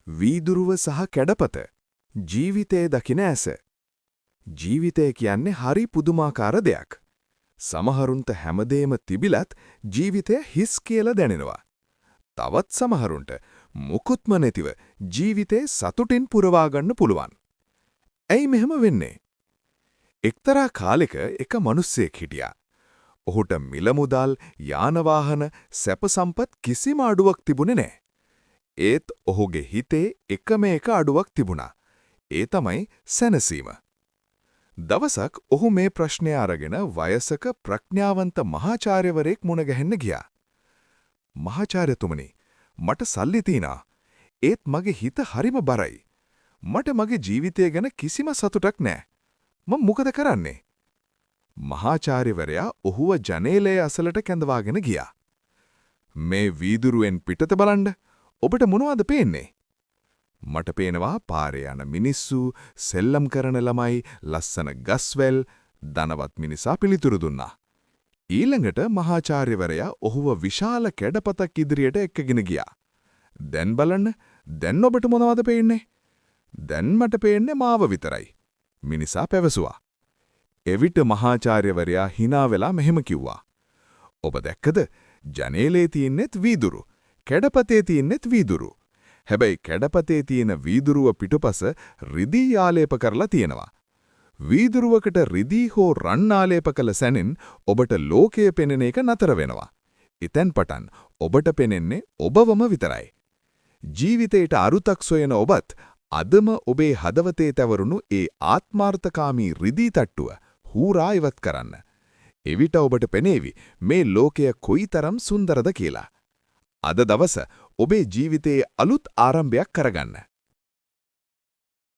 වීදුරුව සහ කැඩපත ජීවිතයේ දකින ඇස. ජීවිතය කියන්නේ හරි පුදුමාකාර දෙයක්. සමහරුන්ට හැමදේම තිබිලත් ජීවිතය හිස් කියලා දැනෙනවා. තවත් සමහරුන්ට මුකුත්ම නැතිව ජීවිතේ සතුටින් පුරවා ගන්න පුළුවන්. ඇයි මෙහෙම වෙන්නේ? එක්තරා කාලෙක එක මිනිස්සෙක් හිටියා. ඔහුට මිල මුදල්, යාන වාහන, සැප සම්පත් කිසිම අඩුවක් තිබුණේ නැහැ. ඒත් ඔහුගේ හිතේ එකම එක අඩුවක් තිබුණා. ඒ තමයි සැනසීම. දවසක් ඔහු මේ ප්‍රශ්නය අරගෙන වයසක ප්‍රඥාවන්ත මහාචාර්යවරයෙක් මුණ ගැහෙන්න ගියා. "මහාචාර්යතුමනි, මට සල්ලි තියනවා. ඒත් මගේ හිත හරිම බරයි. මට මගේ ජීවිතය ගැන කිසිම සතුටක් නැහැ. මම මොකද කරන්නේ?" මහාචාර්යවරයා ඔහුව ජනේලයේ අසලට කැඳවාගෙන ගියා. "මේ වීදුරුවෙන් පිටත බලන්න. ඔබට මොනවද පේන්නේ?" "මට පේනවා පාරේ යන මිනිස්සු, සෙල්ලම් කරන ළමයි, ලස්සන ගස්වැල්." ධනවත් මිනිසා පිළිතුරු දුන්නා. ඊළඟට මහාචාර්යවරයා ඔහුව විශාල කැඩපතක් ඉදිරියට එක්කගෙන ගියා. "දැන් බලන්න. දැන් ඔබට මොනවද පේන්නේ?" "දැන් මට පේන්නේ මාව විතරයි." මිනිසා පැවසුවා. එවිට මහාචාර්යවරයා hina වෙලා මෙහෙම කිව්වා. "ඔබ දැක්කද? ජනේලේ තියෙන්නෙත් වීදුරු. කැඩපතේ තියෙන්නෙත් වීදුරු. හැබැයි කැඩපතේ තියෙන වීදුරුව පිටුපස රිදී ආලේප කරලා තියෙනවා. වීදුරුවකට රිදී හෝ රන් ආලේප කළ සැනින් ඔබට ලෝකය පෙනෙන එක නතර වෙනවා. එතෙන් පටන් ඔබට පෙනෙන්නේ ඔබවම විතරයි. ජීවිතේට අරුතක් සොයන ඔබත් අදම ඔබේ හදවතේ තැවරුණු ඒ ආත්මාර්ථකාමී රිදී තට්ටුව හූරා ඉවත් කරන්න. එවිට ඔබට පෙනේවි මේ ලෝකය කොයිතරම් සුන්දරද කියලා. අද දවස ඔබේ ජීවිතයේ අලුත් ආරම්භයක් කරගන්න.